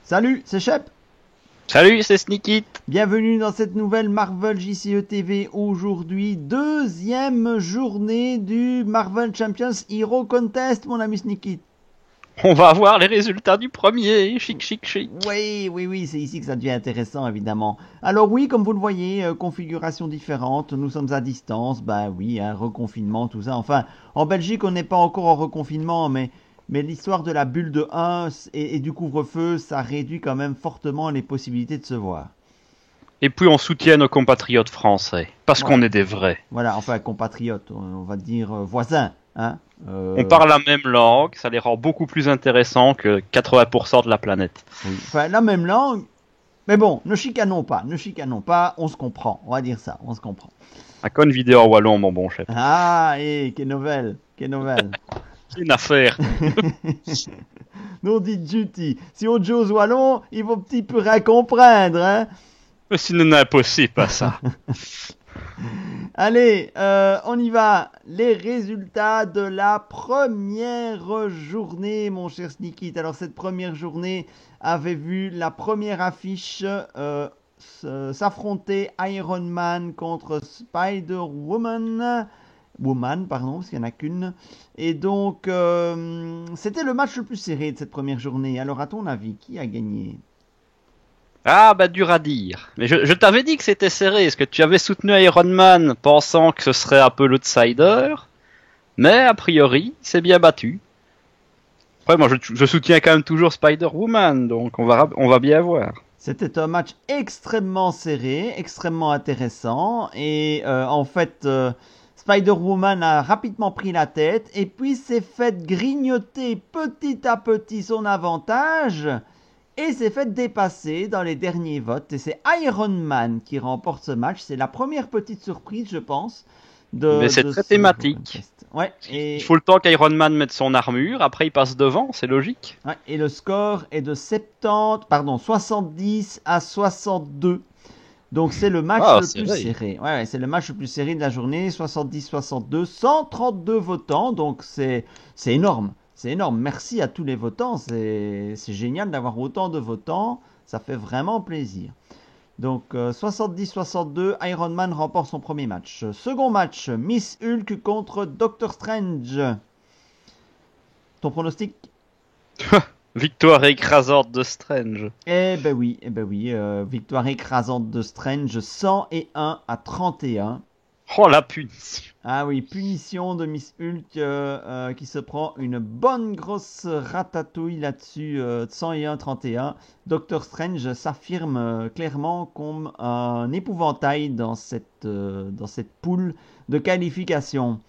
Salut, c'est Shep. Salut, c'est Sneakit. Bienvenue dans cette nouvelle Marvel JCE TV. Aujourd'hui, deuxième journée du Marvel Champions Hero Contest, mon ami Sneakit. On va voir les résultats du premier. Chic, chic, chic. Oui, c'est ici que ça devient intéressant, évidemment. Alors oui, comme vous le voyez, configuration différente. Nous sommes à distance, bah oui, reconfinement, tout ça. Enfin, en Belgique, on n'est pas encore en reconfinement, mais l'histoire de la bulle de 1 et du couvre-feu, ça réduit quand même fortement les possibilités de se voir. Et puis on soutient nos compatriotes français, parce qu'on est des vrais. Voilà, enfin compatriotes, on va dire voisins. Hein On parle la même langue, ça les rend beaucoup plus intéressants que 80% de la planète. Oui. Enfin, la même langue, mais bon, ne chicanons pas, on se comprend, on va dire ça, on se comprend. Un conne vidéo en wallon, mon bon chef. Ah, quelle nouvelle. C'est une affaire. Non, dit Duty. Si on joue aux wallons, il faut un petit peu rien comprendre, hein. Mais c'est impossible, pas ça. Allez, on y va. Les résultats de la première journée, mon cher Sneakit. Alors, cette première journée avait vu la première affiche s'affronter Iron Man contre Spider-Woman. Parce qu'il n'y en a qu'une. Et donc, c'était le match le plus serré de cette première journée. Alors, à ton avis, qui a gagné? Ah, bah dur à dire. Mais je t'avais dit que c'était serré. Est-ce que tu avais soutenu Iron Man pensant que ce serait un peu l'outsider? Mais a priori, il s'est bien battu. Après, moi, je soutiens quand même toujours Spider-Woman, donc on va bien voir. C'était un match extrêmement serré, extrêmement intéressant. Et en fait, Spider-Woman a rapidement pris la tête et puis s'est fait grignoter petit à petit son avantage. Et s'est fait dépasser dans les derniers votes. Et c'est Iron Man qui remporte ce match. C'est la première petite surprise, je pense. Mais c'est très thématique. Ouais, et... Il faut le temps qu'Iron Man mette son armure, après il passe devant, c'est logique. Ouais, et le score est de 70 à 62. Donc c'est le match le plus serré. Ouais, c'est le match le plus serré de la journée. 70-62, 132 votants. Donc c'est énorme. C'est énorme. Merci à tous les votants. C'est génial d'avoir autant de votants. Ça fait vraiment plaisir. Donc 70-62, Iron Man remporte son premier match. Second match, Miss Hulk contre Doctor Strange. Ton pronostic? Victoire écrasante de Strange. Eh ben oui. Victoire écrasante de Strange, 101 à 31. Oh la punition. Ah oui, punition de Miss Hulk qui se prend une bonne grosse ratatouille là-dessus, 101-31. Doctor Strange s'affirme clairement comme un épouvantail dans cette poule de qualification.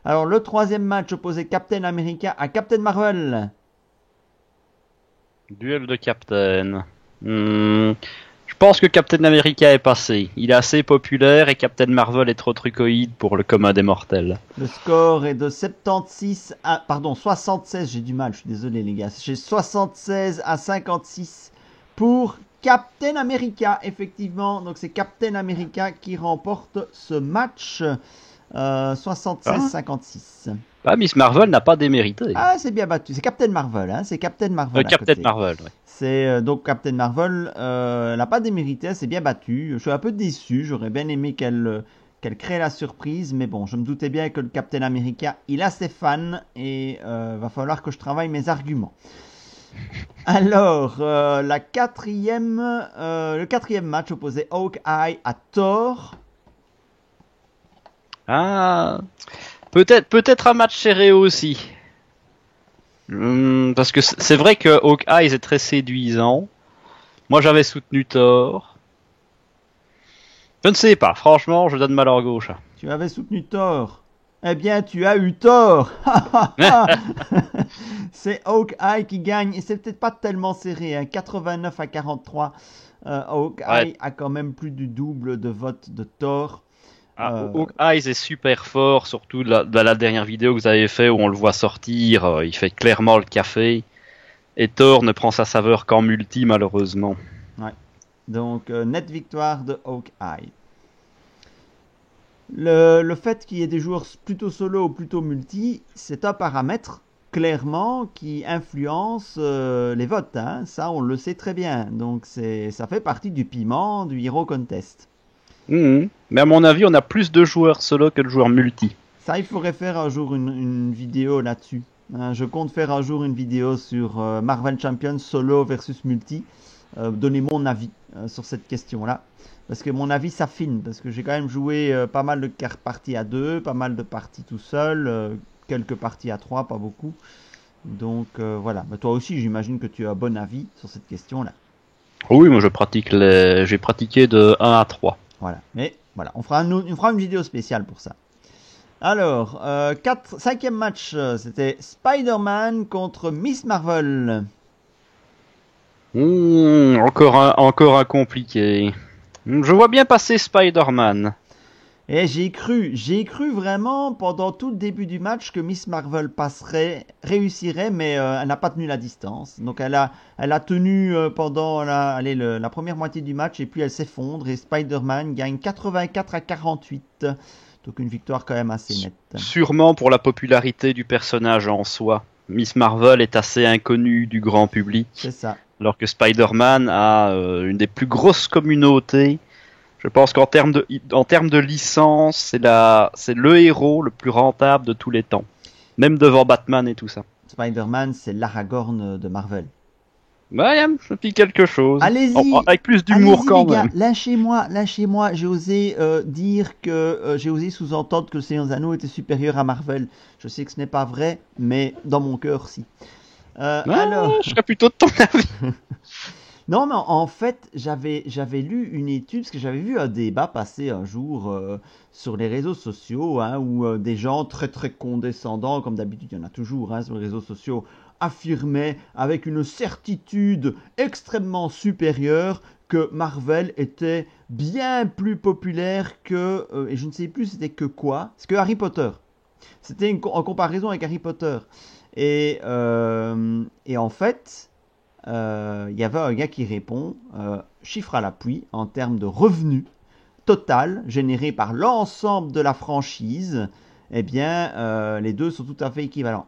Alors le troisième match opposait Captain America à Captain Marvel. Duel de Captain. Je pense que Captain America est passé. Il est assez populaire et Captain Marvel est trop trucoïde pour le commun des mortels. Le score est de 76 à... Pardon, 76, j'ai du mal, je suis désolé les gars. J'ai 76 à 56 pour Captain America, effectivement. Donc c'est Captain America qui remporte ce match 76-56. Ah, Miss Marvel n'a pas démérité. Ah, c'est bien battu. C'est Captain Marvel, hein. C'est Captain Marvel. Captain Marvel, ouais. C'est donc Captain Marvel n'a pas démérité, c'est bien battu. Je suis un peu déçu. J'aurais bien aimé qu'elle crée la surprise, mais bon, je me doutais bien que le Captain America, il a ses fans et va falloir que je travaille mes arguments. Alors, le quatrième match opposait Hawkeye à Thor. Ah, peut-être un match serré aussi. Parce que c'est vrai que Hawkeye est très séduisant. Moi j'avais soutenu Thor. Je ne sais pas, franchement, je donne ma langue gauche. Tu avais soutenu Thor. Eh bien, tu as eu tort. C'est Hawkeye qui gagne. Et c'est peut-être pas tellement serré, hein. 89 à 43. Hawkeye a quand même plus du double de votes de Thor. Hawkeye est super fort, surtout dans la dernière vidéo que vous avez fait où on le voit sortir, il fait clairement le café. Et Thor ne prend sa saveur qu'en multi, malheureusement. Ouais. Donc, nette victoire de Hawkeye. Le fait qu'il y ait des joueurs plutôt solo ou plutôt multi, c'est un paramètre clairement qui influence les votes. Hein. Ça, on le sait très bien. Donc, ça fait partie du piment du Hero Contest. Mais à mon avis, on a plus de joueurs solo que de joueurs multi. Ça, il faudrait faire un jour une vidéo là-dessus. Je compte faire un jour une vidéo sur Marvel Champions solo versus multi. Donner mon avis sur cette question-là. Parce que mon avis s'affine. Parce que j'ai quand même joué pas mal de parties à 2, pas mal de parties tout seul, quelques parties à 3, pas beaucoup. Donc voilà. Mais toi aussi, j'imagine que tu as un bon avis sur cette question-là. Oui, moi j'ai pratiqué de 1 à 3. Voilà. Mais voilà, on fera une vidéo spéciale pour ça. Alors, 5e match, c'était Spider-Man contre Miss Marvel. Encore un compliqué. Je vois bien passer Spider-Man. Et j'ai cru vraiment pendant tout le début du match que Miss Marvel réussirait, mais elle n'a pas tenu la distance. Donc elle a tenu pendant la première moitié du match et puis elle s'effondre et Spider-Man gagne 84-48. Donc une victoire quand même assez nette. Sûrement pour la popularité du personnage en soi. Miss Marvel est assez inconnue du grand public. C'est ça. Alors que Spider-Man a une des plus grosses communautés. Je pense qu'en termes de licence, c'est le héros le plus rentable de tous les temps. Même devant Batman et tout ça. Spider-Man, c'est l'Aragorn de Marvel. Ouais, un petit quelque chose. Allez-y, avec plus d'humour quand même. Lâchez-moi. J'ai osé j'ai osé sous-entendre que le Seigneur des Anneaux était supérieur à Marvel. Je sais que ce n'est pas vrai, mais dans mon cœur, si. Alors, je serais plutôt de ton avis. Non, mais en fait, j'avais lu une étude, parce que j'avais vu un débat passer un jour sur les réseaux sociaux, hein, où des gens très très condescendants, comme d'habitude, il y en a toujours sur les réseaux sociaux, affirmaient avec une certitude extrêmement supérieure que Marvel était bien plus populaire que, et je ne sais plus c'était que quoi, c'est que Harry Potter. C'était en comparaison avec Harry Potter. Et en fait, y avait un gars qui répond, chiffre à l'appui, en termes de revenus total générés par l'ensemble de la franchise, eh bien, les deux sont tout à fait équivalents.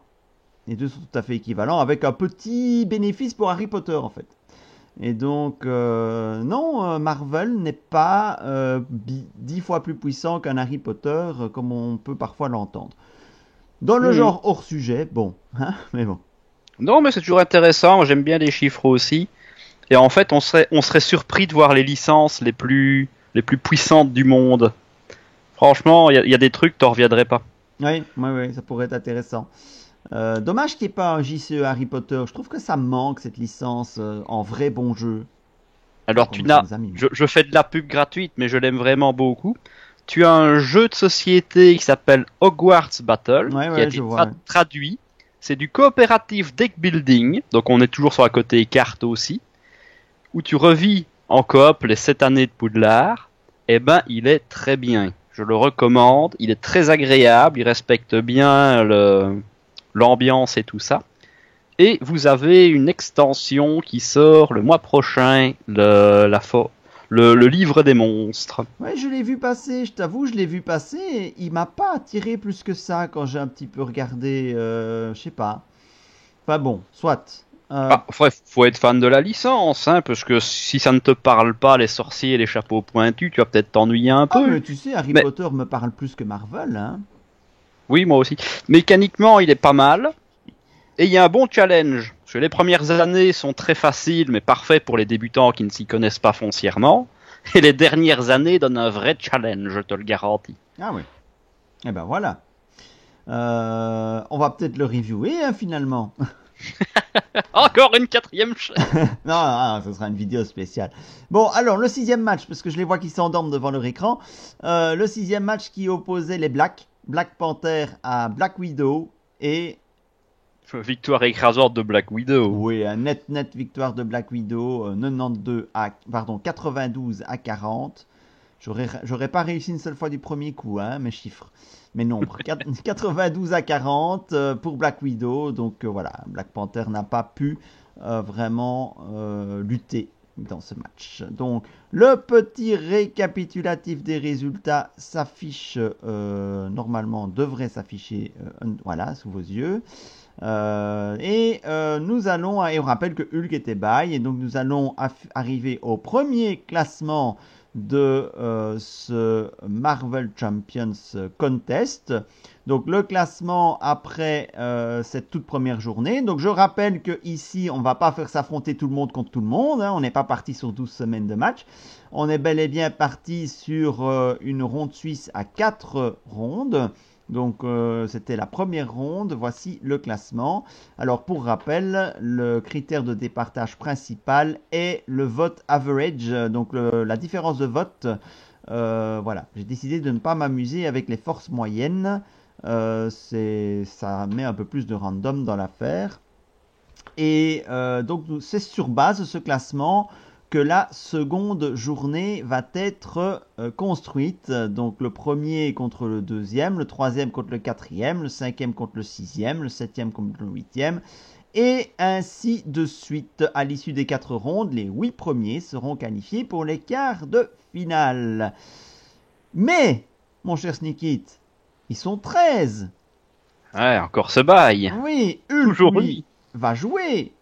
Avec un petit bénéfice pour Harry Potter, en fait. Et donc, non, Marvel n'est pas 10 fois plus puissant qu'un Harry Potter, comme on peut parfois l'entendre. Dans le genre hors sujet, bon, hein, mais bon. Non, mais c'est toujours intéressant, j'aime bien les chiffres aussi. Et en fait, on serait surpris de voir les licences les plus puissantes du monde. Franchement, il y a des trucs, t'en reviendrais pas. Oui, ça pourrait être intéressant. Dommage qu'il n'y ait pas un JCE Harry Potter. Je trouve que ça manque, cette licence, en vrai bon jeu. Alors, je fais de la pub gratuite, mais je l'aime vraiment beaucoup. Tu as un jeu de société qui s'appelle Hogwarts Battle, qui a été traduit. C'est du coopératif deck building, donc on est toujours sur la côté carte aussi, où tu revis en coop les 7 années de Poudlard. Eh ben, il est très bien. Je le recommande. Il est très agréable. Il respecte bien l'ambiance et tout ça. Et vous avez une extension qui sort le mois prochain, le livre des monstres. Ouais, je l'ai vu passer, je t'avoue, et il m'a pas attiré plus que ça quand j'ai un petit peu regardé, je sais pas. Enfin bon, soit. Faut être fan de la licence, hein, parce que si ça ne te parle pas, les sorciers et les chapeaux pointus, tu vas peut-être t'ennuyer un peu. Mais tu sais, Harry Potter me parle plus que Marvel, hein. Oui, moi aussi. Mécaniquement, il est pas mal. Et il y a un bon challenge. Parce que les premières années sont très faciles, mais parfaits pour les débutants qui ne s'y connaissent pas foncièrement. Et les dernières années donnent un vrai challenge, je te le garantis. Ah oui. Eh ben voilà. On va peut-être le reviewer, hein, finalement. Encore une 4e chaîne. Non, ce sera une vidéo spéciale. Bon, alors, le 6e match, parce que je les vois qui s'endorment devant leur écran. Le 6e match qui opposait les Black Panther à Black Widow et... Victoire écrasante de Black Widow. Oui, un net victoire de Black Widow, 92 à 40. J'aurais pas réussi une seule fois du premier coup, hein, mes nombres. 92 à 40 pour Black Widow. Donc voilà, Black Panther n'a pas pu vraiment lutter dans ce match. Donc le petit récapitulatif des résultats s'affiche, normalement devrait s'afficher voilà, sous vos yeux. Nous allons, et on rappelle que Hulk était bye, et donc nous allons arriver au premier classement de ce Marvel Champions Contest. Donc le classement après cette toute première journée. Donc je rappelle que ici on va pas faire s'affronter tout le monde contre tout le monde, hein. On n'est pas parti sur 12 semaines de match. On est bel et bien parti sur une ronde suisse à 4 rondes. Donc c'était la première ronde, voici le classement. Alors pour rappel, le critère de départage principal est le vote average, donc la différence de vote. Voilà, j'ai décidé de ne pas m'amuser avec les forces moyennes, ça met un peu plus de random dans l'affaire. Et donc c'est sur base de ce classement que la seconde journée va être construite. Donc le premier contre le deuxième, le troisième contre le quatrième, le cinquième contre le sixième, le septième contre le huitième, et ainsi de suite. À l'issue des 4 rondes, les 8 premiers seront qualifiés pour les quarts de finale. Mais, mon cher Sneakit, ils sont 13. Ouais, encore ce bail. Oui, Hulk, lui, va jouer.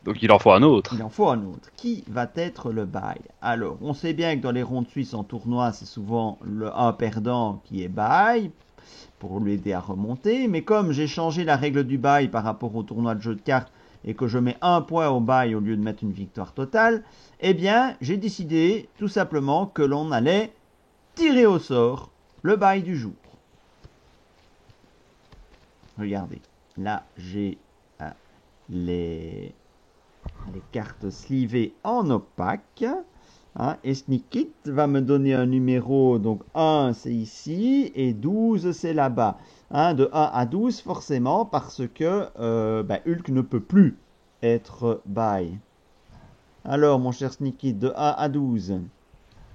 Donc il en faut un autre. Il en faut un autre. Qui va être le bail? Alors, on sait bien que dans les rondes suisses en tournoi, c'est souvent un perdant qui est bail pour l'aider à remonter. Mais comme j'ai changé la règle du bail par rapport au tournoi de jeu de cartes et que je mets 1 point au bail au lieu de mettre une victoire totale, eh bien, j'ai décidé tout simplement que l'on allait tirer au sort le bail du jour. Regardez, là j'ai les cartes slivées en opaque, hein, et Sneakit va me donner un numéro, donc 1 c'est ici et 12 c'est là-bas, hein, de 1 à 12 forcément parce que Hulk ne peut plus être bail. Alors mon cher Sneakit, de 1 à 12.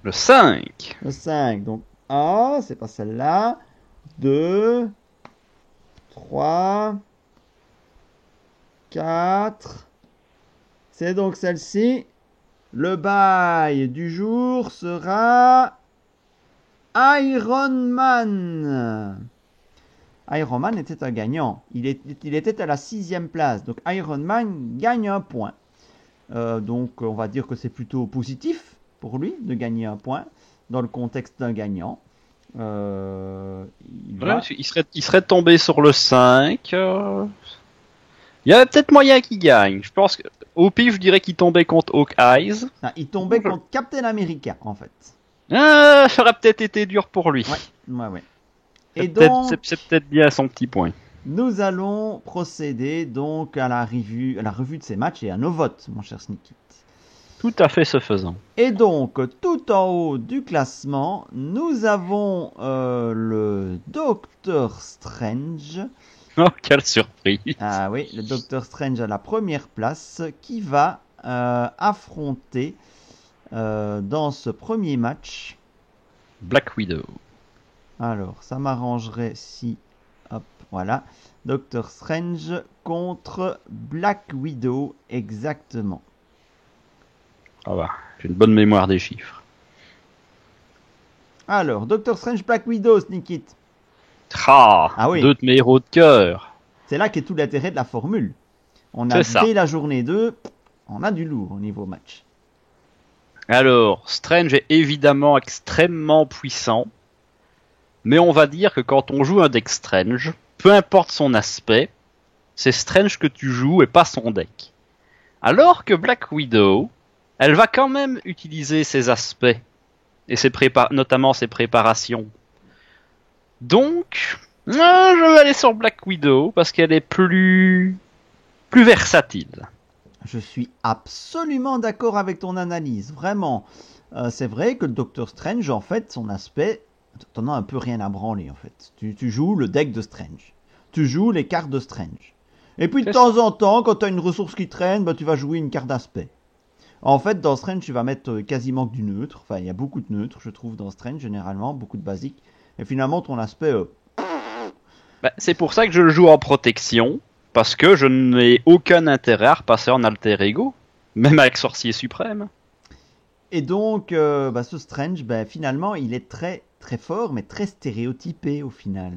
Le 5. Le 5, donc 1, c'est pas celle-là, 2, 3, 4... C'est donc celle-ci. Le bail du jour sera Iron Man. Iron Man était un gagnant. Il était à la 6e place. Donc Iron Man gagne un point. Donc on va dire que c'est plutôt positif pour lui de gagner un point dans le contexte d'un gagnant. Il serait tombé sur le 5. Il y avait peut-être moyen qu'il gagne. Je pense qu'au pif, je dirais qu'il tombait contre Hawkeyes. Ah, il tombait contre Captain America, en fait. Ça aurait peut-être été dur pour lui. Ouais. Et donc, c'est peut-être bien son petit point. Nous allons procéder donc à la revue de ces matchs et à nos votes, mon cher Sneaky. Tout à fait ce faisant. Et donc, tout en haut du classement, nous avons le Doctor Strange. Oh, quelle surprise! Ah oui, le Doctor Strange à la première place qui va affronter dans ce premier match Black Widow. Alors, ça m'arrangerait si... Hop, voilà. Doctor Strange contre Black Widow, exactement. Ah bah, j'ai une bonne mémoire des chiffres. Alors, Doctor Strange, Black Widow, Sneakit. Ah oui. 2 de mes héros de cœur. C'est là qu'est tout l'intérêt de la formule. On a dès la journée 2, on a du lourd au niveau match. Alors, Strange est évidemment extrêmement puissant, mais on va dire que quand on joue un deck Strange, peu importe son aspect, c'est Strange que tu joues et pas son deck. Alors que Black Widow, elle va quand même utiliser ses aspects, et notamment ses préparations. Donc, je vais aller sur Black Widow parce qu'elle est plus versatile. Je suis absolument d'accord avec ton analyse, vraiment. C'est vrai que le Doctor Strange, en fait, son aspect, t'en as un peu rien à branler, en fait. Tu joues le deck de Strange. Tu joues les cartes de Strange. Et puis de temps en temps, quand tu as une ressource qui traîne, tu vas jouer une carte d'aspect. En fait, dans Strange, tu vas mettre quasiment que du neutre. Enfin, il y a beaucoup de neutres, je trouve, dans Strange, généralement, beaucoup de basiques. Et finalement, ton aspect... c'est pour ça que je le joue en protection, parce que je n'ai aucun intérêt à repasser en alter ego, même avec Sorcier Suprême. Et donc, ce Strange, finalement, il est très très fort, mais très stéréotypé au final.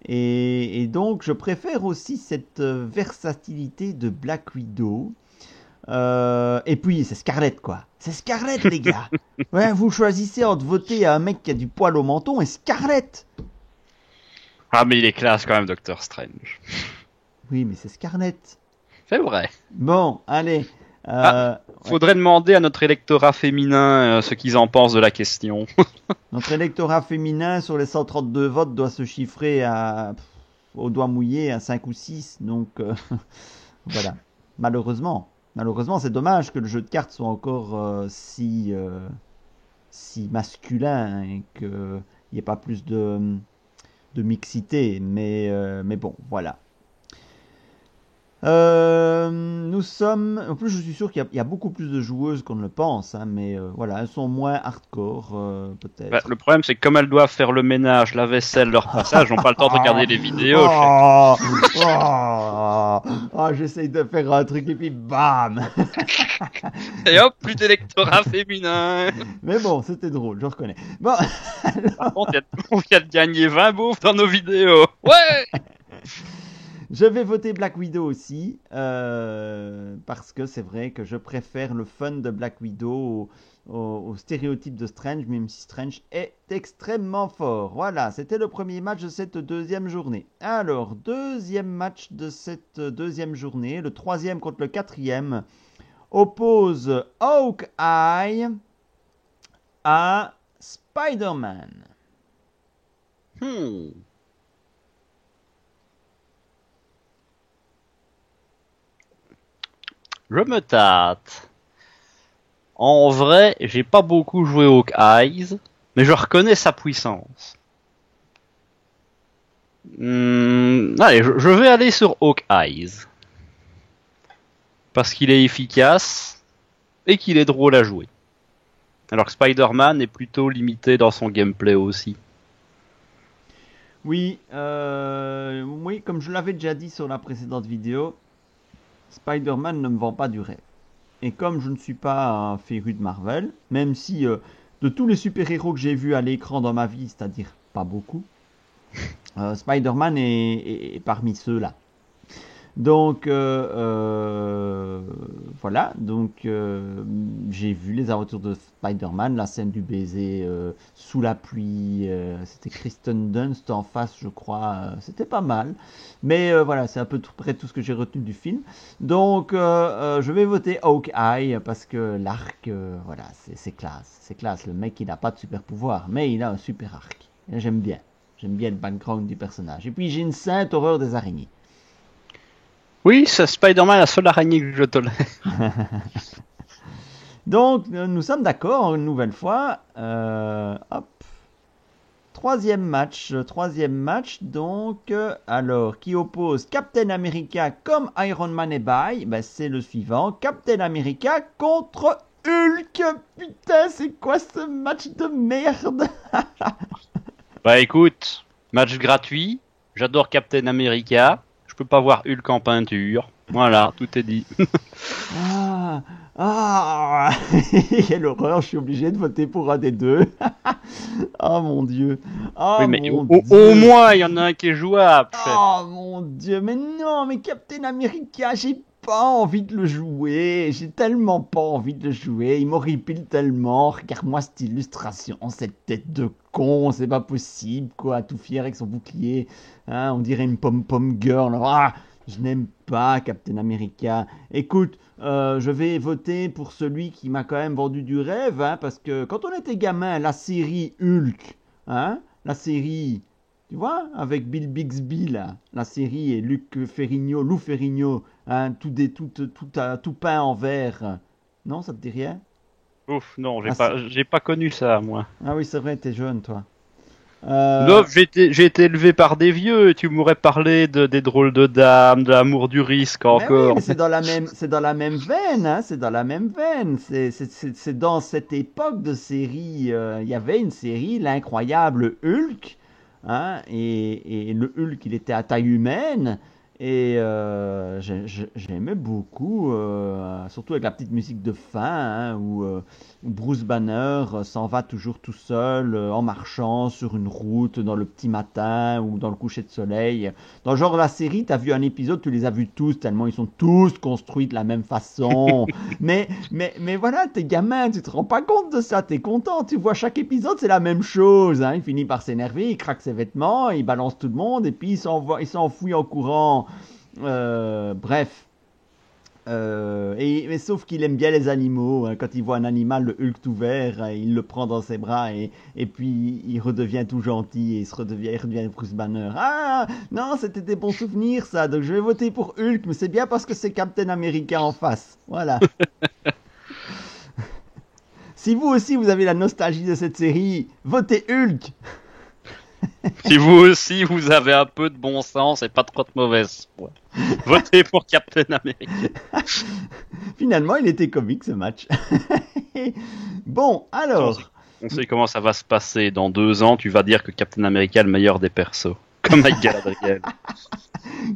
Et donc, je préfère aussi cette versatilité de Black Widow. Et puis, c'est Scarlett, quoi. C'est Scarlett, les gars. Ouais, vous choisissez entre voter à un mec qui a du poil au menton et Scarlett. Ah, mais il est classe quand même, Doctor Strange. Oui, mais c'est Scarlett. C'est vrai. Bon, allez. Faudrait demander à notre électorat féminin ce qu'ils en pensent de la question. Notre électorat féminin sur les 132 votes doit se chiffrer au doigt mouillé à 5 ou 6. Donc, voilà. Malheureusement, c'est dommage que le jeu de cartes soit encore si masculin et qu'il n'y ait pas plus de mixité. Mais bon, voilà. Nous sommes... En plus, je suis sûr qu'il y a beaucoup plus de joueuses qu'on ne le pense, hein, mais voilà, elles sont moins hardcore, peut-être. Bah, le problème, c'est que comme elles doivent faire le ménage, la vaisselle, leur passage, n'ont pas le temps de regarder les vidéos. J'essaye de faire un truc et puis bam. Et hop, plus d'électorat féminin. Mais bon, c'était drôle, je reconnais. Bon, alors... Par contre, on vient de gagner 20 bouffes dans nos vidéos. Ouais. Je vais voter Black Widow aussi, parce que c'est vrai que je préfère le fun de Black Widow au stéréotype de Strange, même si Strange est extrêmement fort. Voilà, c'était le premier match de cette deuxième journée. Alors, deuxième match de cette deuxième journée, le troisième contre le quatrième, oppose Hawkeye à Spider-Man. Je me tâte. En vrai, j'ai pas beaucoup joué au Hawkeye, mais je reconnais sa puissance. Allez, je vais aller sur Hawkeye. Parce qu'il est efficace et qu'il est drôle à jouer. Alors que Spider-Man est plutôt limité dans son gameplay aussi. Oui, comme je l'avais déjà dit sur la précédente vidéo, Spider-Man ne me vend pas du rêve. Et comme je ne suis pas un féru de Marvel, même si de tous les super-héros que j'ai vus à l'écran dans ma vie, c'est-à-dire pas beaucoup, Spider-Man est parmi ceux-là. Donc voilà, donc j'ai vu les aventures de Spider-Man, la scène du baiser sous la pluie, c'était Kristen Dunst en face je crois, c'était pas mal, mais voilà, c'est à peu près tout ce que j'ai retenu du film. Donc je vais voter Hawkeye parce que l'arc, voilà, c'est classe, le mec il n'a pas de super pouvoir, mais il a un super arc, et j'aime bien le background du personnage, et puis j'ai une sainte horreur des araignées. Oui, c'est Spider-Man la seule araignée que je tolère. Donc, nous sommes d'accord une nouvelle fois. Hop. Troisième match, donc, alors, qui oppose Captain America comme Iron Man et Bye, ben, c'est le suivant, Captain America contre Hulk. Putain, c'est quoi ce match de merde? Bah écoute, match gratuit, j'adore Captain America. Je peux pas voir Hulk en peinture. Voilà, tout est dit. Quelle horreur, je suis obligé de voter pour un des deux. Oh mon Dieu. Oui, mais au moins, il y en a un qui est jouable. Oh mon Dieu, mais non, mais Captain America, j'ai pas envie de le jouer. J'ai tellement pas envie de le jouer. Il m'horripile tellement. Regarde-moi cette illustration, cette tête de con, c'est pas possible, quoi. Tout fier avec son bouclier. Hein, on dirait une pom-pom girl. Je n'aime pas Captain America. Écoute, je vais voter pour celui qui m'a quand même vendu du rêve, hein, parce que quand on était gamin, la série Hulk, hein, la série, tu vois, avec Bill Bixby, là, la série et Lou Ferrigno, hein, tout peint en vert. Non, ça te dit rien? Ouf, non, j'ai pas connu ça, moi. Ah oui, c'est vrai, t'es jeune, toi. Non, j'ai été élevé par des vieux. Tu m'aurais parlé des drôles de dames, de l'amour du risque encore. Oui, mais c'est dans la même veine, hein, c'est dans la même veine. C'est dans cette époque de série. Il y avait une série, l'incroyable Hulk, hein, et le Hulk, il était à taille humaine. Et j'aimais beaucoup, surtout avec la petite musique de fin, hein, où Bruce Banner s'en va toujours tout seul, en marchant sur une route dans le petit matin ou dans le coucher de soleil. Dans le genre de la série, tu as vu un épisode, tu les as vus tous, tellement ils sont tous construits de la même façon. mais voilà, t'es gamin, tu te rends pas compte de ça, t'es content, tu vois chaque épisode, c'est la même chose. Hein. Il finit par s'énerver, il craque ses vêtements, il balance tout le monde et puis il s'enfuit en courant. Bref. Mais sauf qu'il aime bien les animaux. Hein. Quand il voit un animal, le Hulk tout vert, il le prend dans ses bras et puis il redevient tout gentil et il redevient Bruce Banner. Ah non, c'était des bons souvenirs ça. Donc je vais voter pour Hulk, mais c'est bien parce que c'est Captain America en face. Voilà. Si vous aussi vous avez la nostalgie de cette série, votez Hulk. Si vous aussi vous avez un peu de bon sens et pas trop de mauvaise foi, votez pour Captain America. Finalement, il était comique ce match. Bon, alors. On sait comment ça va se passer. Dans 2 ans, tu vas dire que Captain America est le meilleur des persos. Comme Mike Galadriel.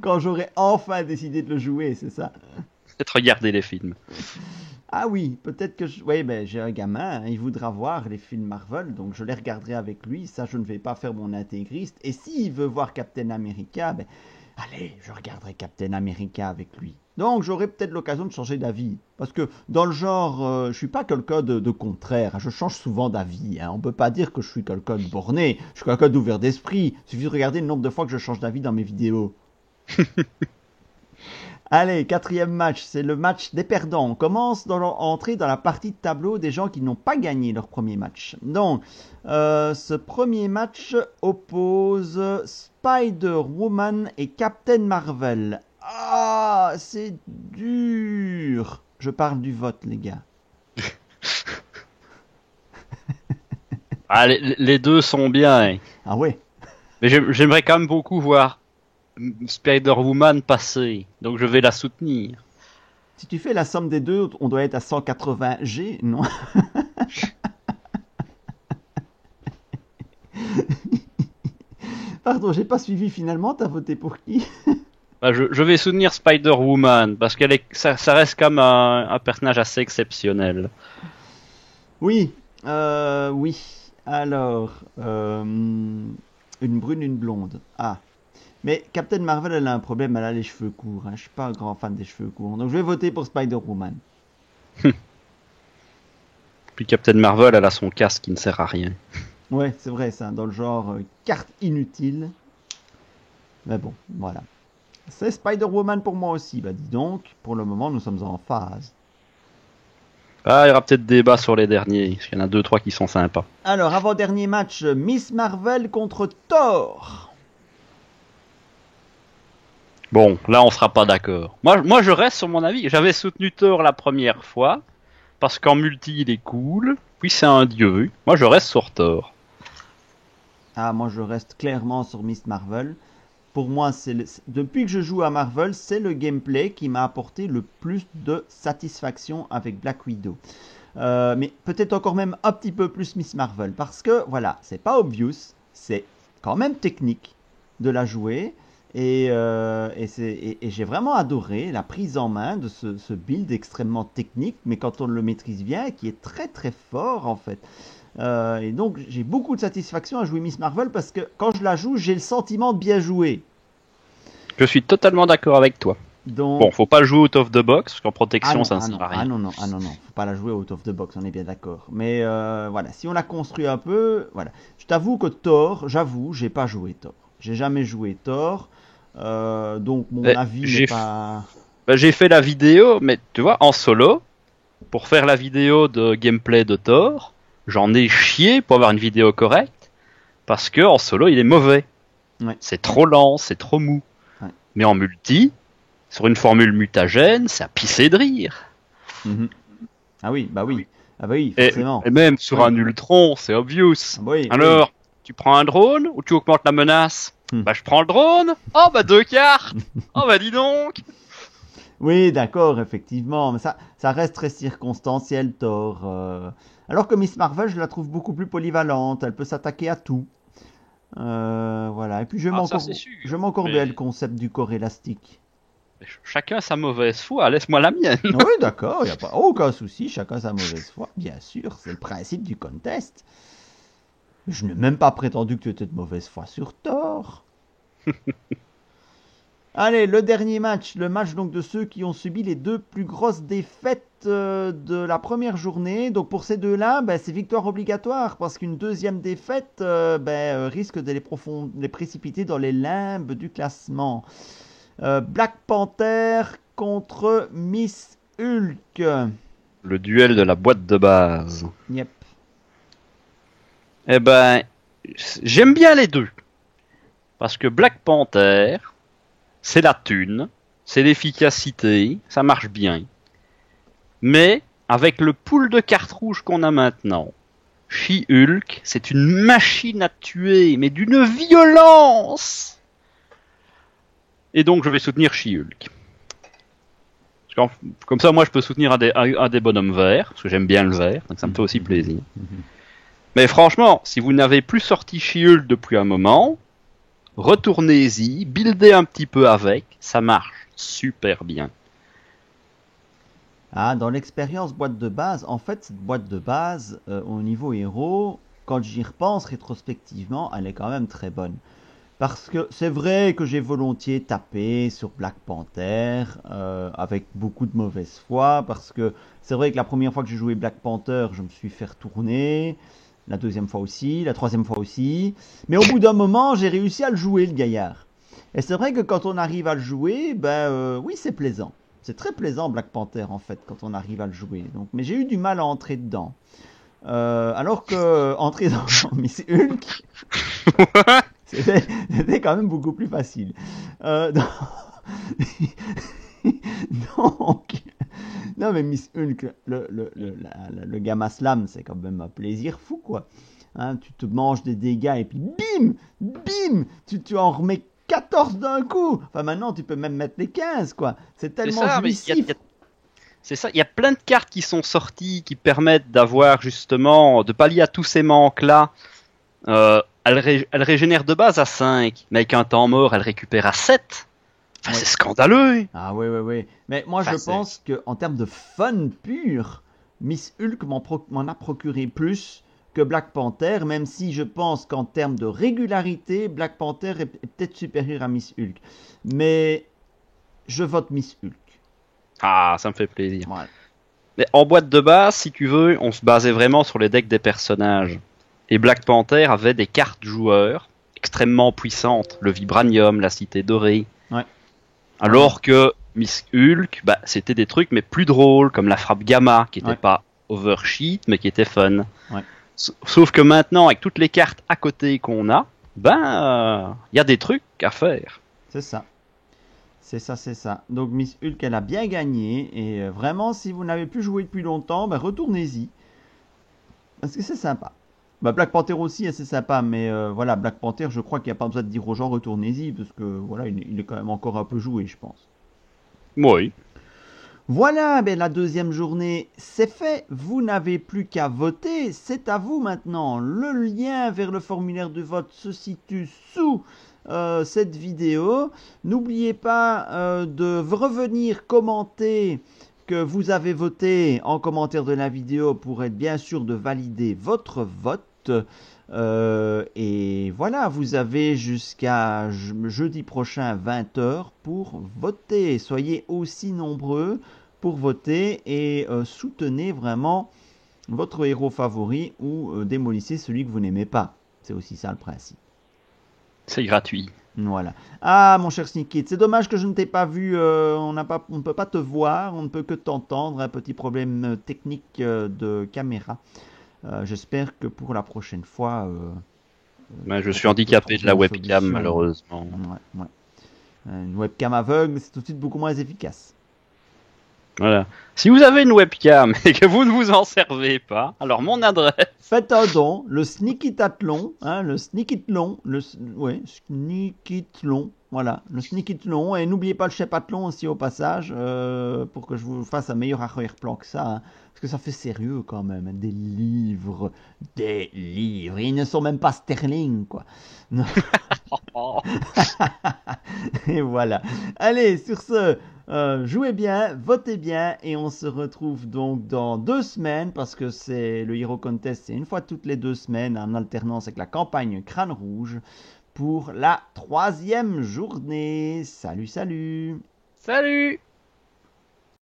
Quand j'aurai enfin décidé de le jouer, c'est ça? Peut-être regarder les films. Ah oui, peut-être que oui, ben, j'ai un gamin, hein, il voudra voir les films Marvel, donc je les regarderai avec lui. Ça, je ne vais pas faire mon intégriste. Et s'il veut voir Captain America, ben, allez, je regarderai Captain America avec lui. Donc j'aurai peut-être l'occasion de changer d'avis. Parce que dans le genre, je suis pas quelqu'un de contraire. Je change souvent d'avis. Hein. On peut pas dire que je suis quelqu'un de borné. Je suis quelqu'un d'ouvert d'esprit. Il suffit de regarder le nombre de fois que je change d'avis dans mes vidéos. Allez, 4e match, c'est le match des perdants. On commence à entrer dans la partie de tableau des gens qui n'ont pas gagné leur premier match. Donc, ce premier match oppose Spider-Woman et Captain Marvel. Ah, c'est dur. Je parle du vote, les gars. Ah, les deux sont bien. Hein. Ah ouais. Mais j'aimerais quand même beaucoup voir Spider-Woman passer, donc je vais la soutenir. Si tu fais la somme des deux, on doit être à 180 G, non? Pardon, j'ai pas suivi finalement, t'as voté pour qui? Bah, je vais soutenir Spider-Woman, parce ça reste comme un personnage assez exceptionnel. Oui, oui. Alors, une brune, une blonde. Ah. Mais Captain Marvel, elle a un problème, elle a les cheveux courts. Hein. Je suis pas un grand fan des cheveux courts. Donc je vais voter pour Spider-Woman. Puis Captain Marvel, elle a son casque qui ne sert à rien. Ouais, c'est vrai ça. Dans le genre carte inutile. Mais bon, voilà. C'est Spider-Woman pour moi aussi. Bah dis donc, pour le moment, nous sommes en phase. Ah, il y aura peut-être débat sur les derniers. Parce qu'il y en a 2-3 qui sont sympas. Alors, avant-dernier match, Miss Marvel contre Thor. Bon, là on sera pas d'accord. Moi je reste sur mon avis. J'avais soutenu Thor la première fois, parce qu'en multi il est cool, puis c'est un dieu. Moi je reste sur Thor. Ah, moi je reste clairement sur Miss Marvel. Pour moi, depuis que je joue à Marvel, c'est le gameplay qui m'a apporté le plus de satisfaction avec Black Widow. Mais peut-être encore même un petit peu plus Miss Marvel, parce que voilà, c'est pas obvious, c'est quand même technique de la jouer. Et j'ai vraiment adoré la prise en main de ce build extrêmement technique, mais quand on le maîtrise bien, qui est très très fort en fait. Et donc j'ai beaucoup de satisfaction à jouer Miss Marvel parce que quand je la joue, j'ai le sentiment de bien jouer. Je suis totalement d'accord avec toi. Donc... Bon, faut pas le jouer out of the box, parce qu'en protection ça ne sert à rien. Ah non, faut pas la jouer out of the box, on est bien d'accord. Mais voilà, si on la construit un peu, voilà. Je t'avoue que Thor, j'ai pas joué Thor. J'ai jamais joué Thor. Donc mon avis n'est pas... j'ai fait la vidéo, mais tu vois, en solo, pour faire la vidéo de gameplay de Thor, j'en ai chié pour avoir une vidéo correcte, parce que en solo il est mauvais. Ouais. C'est trop lent, c'est trop mou. Ouais. Mais en multi, sur une formule mutagène, ça pissait de rire. Mm-hmm. Ah oui, bah oui. Ah bah oui, forcément. Et même sur un Ultron, c'est obvious. Ah bah oui, alors, tu prends un drone ou tu augmentes la menace? Bah je prends le drone. Oh bah 2 cartes. Oh bah dis donc. Oui, d'accord, effectivement, mais ça reste très circonstanciel, Thor. Alors que Miss Marvel, je la trouve beaucoup plus polyvalente, elle peut s'attaquer à tout. Voilà. Et puis je m'accorde mais... le concept du corps élastique. Chacun sa mauvaise foi, laisse-moi la mienne. Oui, d'accord, il n'y a pas aucun souci, chacun sa mauvaise foi, bien sûr, c'est le principe du contest. Je n'ai même pas prétendu que tu étais de mauvaise foi sur Thor. Allez, le dernier match, le match donc de ceux qui ont subi les 2 plus grosses défaites de la première journée. Donc pour ces deux-là, c'est victoire obligatoire parce qu'une deuxième défaite risque de les précipiter dans les limbes du classement. Black Panther contre Miss Hulk. Le duel de la boîte de base. Yep. Eh ben, j'aime bien les deux. Parce que Black Panther, c'est la thune, c'est l'efficacité, ça marche bien. Mais, avec le pool de cartes rouges qu'on a maintenant, She-Hulk, c'est une machine à tuer, mais d'une violence. Et donc, je vais soutenir She-Hulk. Comme ça, moi, je peux soutenir un des bonhommes verts, parce que j'aime bien le vert, donc ça me fait aussi plaisir. Mais franchement, si vous n'avez plus sorti She-Hulk depuis un moment, retournez-y, buildez un petit peu avec, ça marche super bien. Ah, dans l'expérience boîte de base, en fait, cette boîte de base, au niveau héros, quand j'y repense rétrospectivement, elle est quand même très bonne. Parce que c'est vrai que j'ai volontiers tapé sur Black Panther avec beaucoup de mauvaise foi, parce que c'est vrai que la première fois que j'ai joué Black Panther, je me suis fait retourner, la deuxième fois aussi, la troisième fois aussi, mais au bout d'un moment, j'ai réussi à le jouer, le gaillard. Et c'est vrai que quand on arrive à le jouer, oui, c'est plaisant. C'est très plaisant Black Panther en fait, quand on arrive à le jouer. Donc, mais j'ai eu du mal à entrer dedans. Alors que entrer dans Miss Hulk... C'était quand même beaucoup plus facile. Donc, non mais Miss Hulk, le Gamma Slam, c'est quand même un plaisir fou quoi. Hein, tu te manges des dégâts et puis bim, bim, tu en remets 14 d'un coup. Enfin maintenant tu peux même mettre les 15 quoi. C'est tellement jouissif. C'est ça, il y a plein de cartes qui sont sorties qui permettent d'avoir justement, de pallier à tous ces manques-là. Elle régénère de base à 5, mais avec un temps mort, elle récupère à 7. Enfin, ouais. C'est scandaleux. Ah oui. Mais moi, je pense qu'en termes de fun pur, Miss Hulk m'en a procuré plus que Black Panther, même si je pense qu'en termes de régularité, Black Panther est peut-être supérieur à Miss Hulk. Mais je vote Miss Hulk. Ah, ça me fait plaisir. Ouais. Mais en boîte de base, si tu veux, on se basait vraiment sur les decks des personnages. Et Black Panther avait des cartes joueurs extrêmement puissantes, le Vibranium, la Cité Dorée. Ouais. Alors que Miss Hulk, c'était des trucs mais plus drôles, comme la frappe Gamma, qui n'était pas oversheet, mais qui était fun. Ouais. Sauf que maintenant, avec toutes les cartes à côté qu'on a, y a des trucs à faire. C'est ça. C'est ça. Donc Miss Hulk, elle a bien gagné. Et vraiment, si vous n'avez plus joué depuis longtemps, retournez-y. Parce que c'est sympa. Black Panther aussi, c'est sympa, mais voilà, Black Panther, je crois qu'il n'y a pas besoin de dire aux gens retournez-y, parce que voilà, il est quand même encore un peu joué, je pense. Oui. Voilà, la deuxième journée, c'est fait. Vous n'avez plus qu'à voter. C'est à vous maintenant. Le lien vers le formulaire de vote se situe sous cette vidéo. N'oubliez pas de revenir commenter que vous avez voté en commentaire de la vidéo pour être bien sûr de valider votre vote. Et voilà, vous avez jusqu'à jeudi prochain 20h pour voter. Soyez aussi nombreux pour voter et soutenez vraiment votre héros favori ou démolissez celui que vous n'aimez pas. C'est aussi ça le principe. C'est gratuit. Voilà. Ah, mon cher Sneakit, c'est dommage que je ne t'ai pas vu. On ne peut pas te voir, on ne peut que t'entendre. Un petit problème technique de caméra. J'espère que pour la prochaine fois... je suis handicapé de la webcam, malheureusement. Ouais. Une webcam aveugle, c'est tout de suite beaucoup moins efficace. Voilà. Si vous avez une webcam et que vous ne vous en servez pas, alors mon adresse... Faites un don, le Sneakitathlon, le Sneakitlon, Sneakitlon, Voilà, le Sneakythlon. Et n'oubliez pas le Shepathlon aussi au passage, pour que je vous fasse un meilleur arrière-plan que ça. Hein, parce que ça fait sérieux quand même. Hein, des livres. Des livres. Ils ne sont même pas sterling, quoi. Et voilà. Allez, sur ce, jouez bien, votez bien. Et on se retrouve donc dans 2 semaines. Parce que c'est le Hero Contest, c'est une fois toutes les 2 semaines, en alternance avec la campagne Crâne Rouge, pour la 3e journée. Salut, salut. Salut!